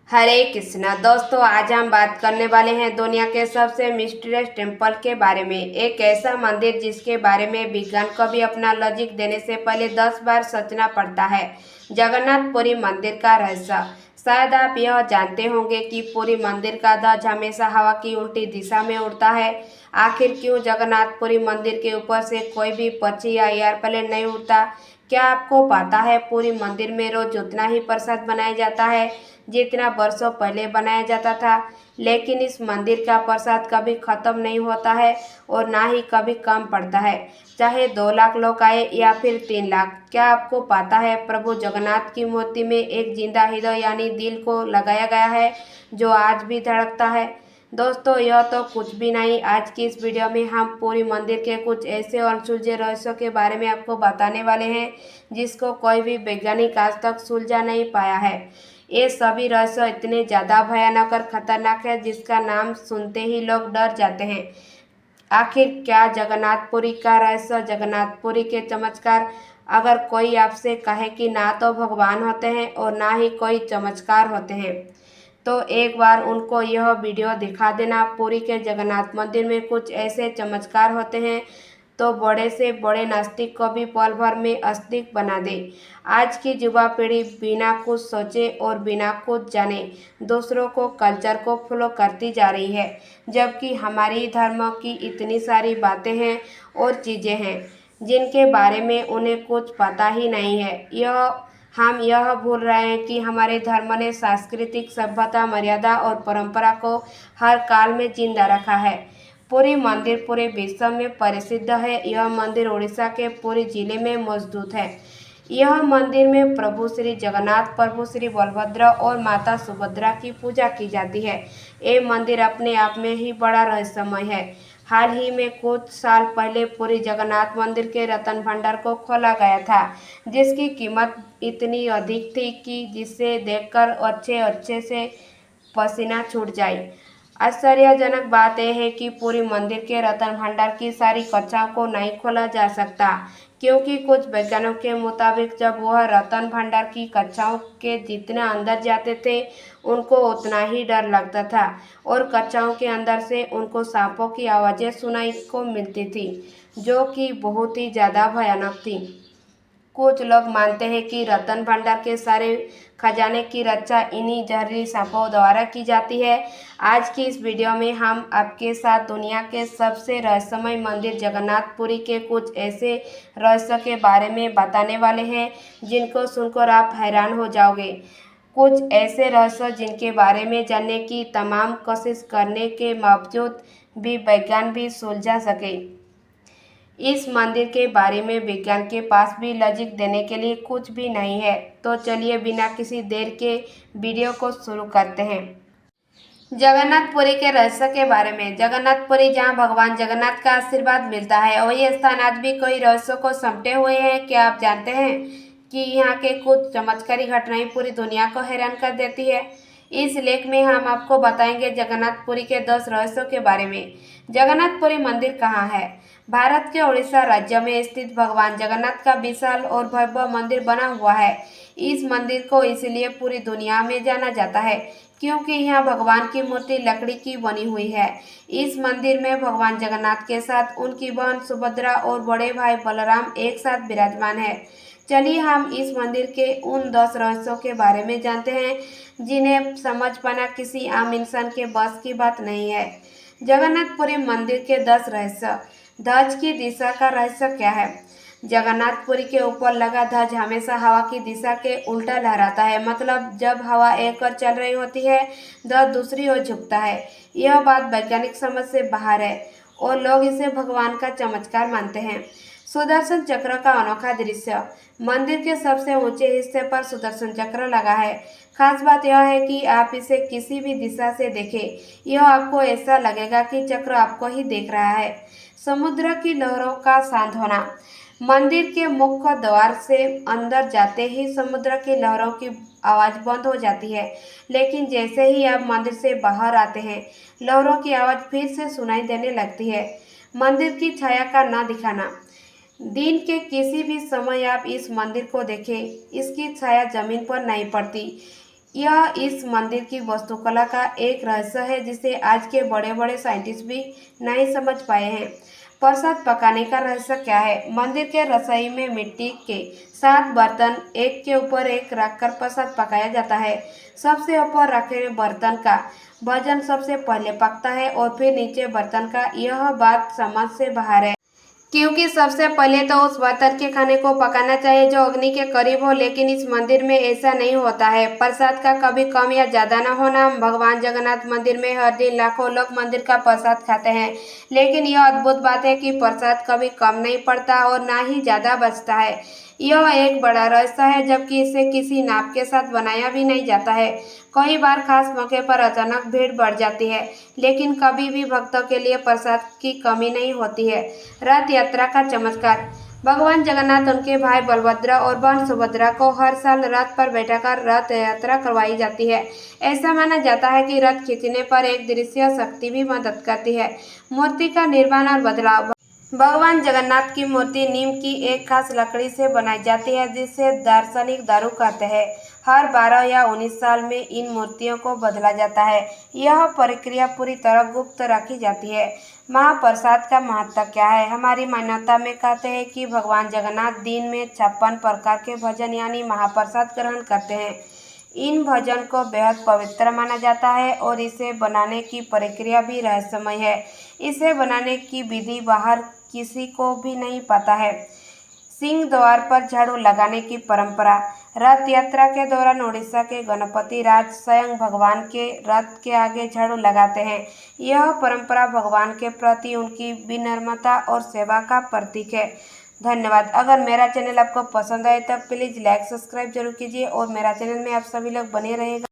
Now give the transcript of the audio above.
हरे कृष्णा दोस्तों, आज हम बात करने वाले हैं दुनिया के सबसे मिस्टीरियस टेम्पल के बारे में। एक ऐसा मंदिर जिसके बारे में विज्ञान को भी अपना लॉजिक देने से पहले 10 बार सोचना पड़ता है। जगन्नाथपुरी मंदिर का रहस्य। शायद आप यह जानते होंगे कि पुरी मंदिर का ध्वज हमेशा हवा की उल्टी दिशा में उड़ता है। आखिर क्यों जगन्नाथपुरी मंदिर के ऊपर से कोई भी पक्षी या एयरप्लेन नहीं उड़ता? क्या आपको पता है पूरी मंदिर में रोज उतना ही प्रसाद बनाया जाता है जितना वर्षों पहले बनाया जाता था? लेकिन इस मंदिर का प्रसाद कभी खत्म नहीं होता है और ना ही कभी कम पड़ता है, चाहे 2 लाख लोग आए या फिर 3 लाख। क्या आपको पता है प्रभु जगन्नाथ की मूर्ति में एक जिंदा हृदय यानी दिल को लगाया गया है जो आज भी धड़कता है? दोस्तों, यह तो कुछ भी नहीं। आज की इस वीडियो में हम पूरी मंदिर के कुछ ऐसे अनसुलझे रहस्यों के बारे में आपको बताने वाले हैं जिसको कोई भी वैज्ञानिक आज तक सुलझा नहीं पाया है। ये सभी रहस्य इतने ज़्यादा भयानक और खतरनाक है जिसका नाम सुनते ही लोग डर जाते हैं। आखिर क्या जगन्नाथपुरी का रहस्य, जगन्नाथपुरी के चमत्कार? अगर कोई आपसे कहे कि ना तो भगवान होते हैं और ना ही कोई चमत्कार होते हैं, तो एक बार उनको यह वीडियो दिखा देना। पुरी के जगन्नाथ मंदिर में कुछ ऐसे चमत्कार होते हैं तो बड़े से बड़े नास्तिक को भी पल भर में आस्तिक बना दे। आज की युवा पीढ़ी बिना कुछ सोचे और बिना कुछ जाने दूसरों को कल्चर को फॉलो करती जा रही है, जबकि हमारी धर्म की इतनी सारी बातें हैं और चीज़ें हैं जिनके बारे में उन्हें कुछ पता ही नहीं है। हम यह भूल रहे हैं कि हमारे धर्म ने सांस्कृतिक सभ्यता, मर्यादा और परंपरा को हर काल में जिंदा रखा है। पुरी मंदिर पूरे विश्व में प्रसिद्ध है। यह मंदिर उड़ीसा के पुरी जिले में मौजूद है। यह मंदिर में प्रभु श्री जगन्नाथ, प्रभु श्री बलभद्र और माता सुभद्रा की पूजा की जाती है। ये मंदिर अपने आप में ही बड़ा रहस्यमय है। हाल ही में कुछ साल पहले पुरी जगन्नाथ मंदिर के रत्न भंडार को खोला गया था, जिसकी कीमत इतनी अधिक थी कि जिसे देखकर अच्छे अच्छे से पसीना छूट जाए। आश्चर्यजनक बात यह है कि पूरी मंदिर के रत्न भंडार की सारी कक्षाओं को नहीं खोला जा सकता, क्योंकि कुछ वैज्ञानिकों के मुताबिक जब वह रत्न भंडार की कक्षाओं के जितना अंदर जाते थे उनको उतना ही डर लगता था और कक्षाओं के अंदर से उनको सांपों की आवाज़ें सुनाई को मिलती थी जो कि बहुत ही ज़्यादा भयानक थी। कुछ लोग मानते हैं कि रत्न भंडार के सारे खजाने की रक्षा इन्हीं जहरीली सांपों द्वारा की जाती है। आज की इस वीडियो में हम आपके साथ दुनिया के सबसे रहस्यमय मंदिर जगन्नाथपुरी के कुछ ऐसे रहस्यों के बारे में बताने वाले हैं जिनको सुनकर आप हैरान हो जाओगे। कुछ ऐसे रहस्य जिनके बारे में जानने की तमाम कोशिश करने के बावजूद भी विज्ञान भी सुलझा सके। इस मंदिर के बारे में विज्ञान के पास भी लॉजिक देने के लिए कुछ भी नहीं है। तो चलिए बिना किसी देर के वीडियो को शुरू करते हैं। जगन्नाथपुरी के रहस्य के बारे में। जगन्नाथपुरी, जहां भगवान जगन्नाथ का आशीर्वाद मिलता है, वही स्थान आज भी कई रहस्यों को समेटे हुए है। क्या आप जानते हैं कि यहाँ के कुछ चमत्कारी घटनाएं पूरी दुनिया को हैरान कर देती है? इस लेख में हम आपको बताएंगे जगन्नाथपुरी के 10 रहस्यों के बारे में। जगन्नाथपुरी मंदिर कहाँ है? भारत के उड़ीसा राज्य में स्थित भगवान जगन्नाथ का विशाल और भव्य मंदिर बना हुआ है। इस मंदिर को इसलिए पूरी दुनिया में जाना जाता है क्योंकि यहाँ भगवान की मूर्ति लकड़ी की बनी हुई है। इस मंदिर में भगवान जगन्नाथ के साथ उनकी बहन सुभद्रा और बड़े भाई बलराम एक साथ विराजमान है। चलिए हम इस मंदिर के उन 10 रहस्यों के बारे में जानते हैं जिन्हें समझ पाना किसी आम इंसान के बस की बात नहीं है। जगन्नाथपुरी मंदिर के 10 रहस्य। ध्वज की दिशा का रहस्य क्या है? जगन्नाथपुरी के ऊपर लगा ध्वज हमेशा हवा की दिशा के उल्टा लहराता है। मतलब जब हवा एक ओर चल रही होती है, ध्वज दूसरी ओर झुकता है। यह बात वैज्ञानिक समझ से बाहर है और लोग इसे भगवान का चमत्कार मानते हैं। सुदर्शन चक्र का अनोखा दृश्य। मंदिर के सबसे ऊंचे हिस्से पर सुदर्शन चक्र लगा है। खास बात यह है कि आप इसे किसी भी दिशा से देखें, यह आपको ऐसा लगेगा कि चक्र आपको ही देख रहा है। समुद्र की लहरों का शांत होना। मंदिर के मुख्य द्वार से अंदर जाते ही समुद्र की लहरों की आवाज़ बंद हो जाती है, लेकिन जैसे ही आप मंदिर से बाहर आते हैं, लहरों की आवाज़ फिर से सुनाई देने लगती है। मंदिर की छाया का न दिखाना। दिन के किसी भी समय आप इस मंदिर को देखें, इसकी छाया जमीन पर नहीं पड़ती। यह इस मंदिर की वास्तुकला का एक रहस्य है जिसे आज के बड़े बड़े साइंटिस्ट भी नहीं समझ पाए हैं। प्रसाद पकाने का रहस्य क्या है? मंदिर के रसोई में मिट्टी के 7 बर्तन एक के ऊपर एक रखकर प्रसाद पकाया जाता है। सबसे ऊपर रखे बर्तन का भोजन सबसे पहले पकता है और फिर नीचे बर्तन का। यह बात समझ से बाहर है, क्योंकि सबसे पहले तो उस बर्तन के खाने को पकाना चाहिए जो अग्नि के करीब हो, लेकिन इस मंदिर में ऐसा नहीं होता है। प्रसाद का कभी कम या ज्यादा न होना। भगवान जगन्नाथ मंदिर में हर दिन लाखों लोग मंदिर का प्रसाद खाते हैं, लेकिन यह अद्भुत बात है कि प्रसाद कभी कम नहीं पड़ता और ना ही ज्यादा बचता है। यह एक बड़ा रहस्य है, जबकि इसे किसी नाप के साथ बनाया भी नहीं जाता है। कई बार खास मौके पर अचानक भीड़ बढ़ जाती है, लेकिन कभी भी भक्तों के लिए प्रसाद की कमी नहीं होती है। रथ यात्रा का चमत्कार। भगवान जगन्नाथ, उनके भाई बलभद्र और बहन सुभद्रा को हर साल रथ पर बैठाकर रथ यात्रा करवाई जाती है। ऐसा माना जाता है कि रथ खींचने पर एक दृश्य शक्ति भी मदद करती है। मूर्ति का निर्माण और बदलाव। भगवान जगन्नाथ की मूर्ति नीम की एक खास लकड़ी से बनाई जाती है, जिसे दार्शनिक दारू कहते हैं। हर 12 या 19 साल में इन मूर्तियों को बदला जाता है। यह प्रक्रिया पूरी तरह गुप्त रखी जाती है। महाप्रसाद का महत्व क्या है? हमारी मान्यता में कहते हैं कि भगवान जगन्नाथ दिन में 56 प्रकार के भोजन यानी महाप्रसाद ग्रहण करते हैं। इन भोजन को बेहद पवित्र माना जाता है और इसे बनाने की प्रक्रिया भी रहस्यमय है। इसे बनाने की विधि बाहर किसी को भी नहीं पता है। सिंह द्वार पर झाड़ू लगाने की परंपरा। रथ यात्रा के दौरान उड़ीसा के गणपति राज स्वयं भगवान के रथ के आगे झाड़ू लगाते हैं। यह परंपरा भगवान के प्रति उनकी विनम्रता और सेवा का प्रतीक है। धन्यवाद। अगर मेरा चैनल आपको पसंद आए तब प्लीज़ लाइक सब्सक्राइब जरूर कीजिए और मेरा चैनल में आप सभी लोग बने रहेगा।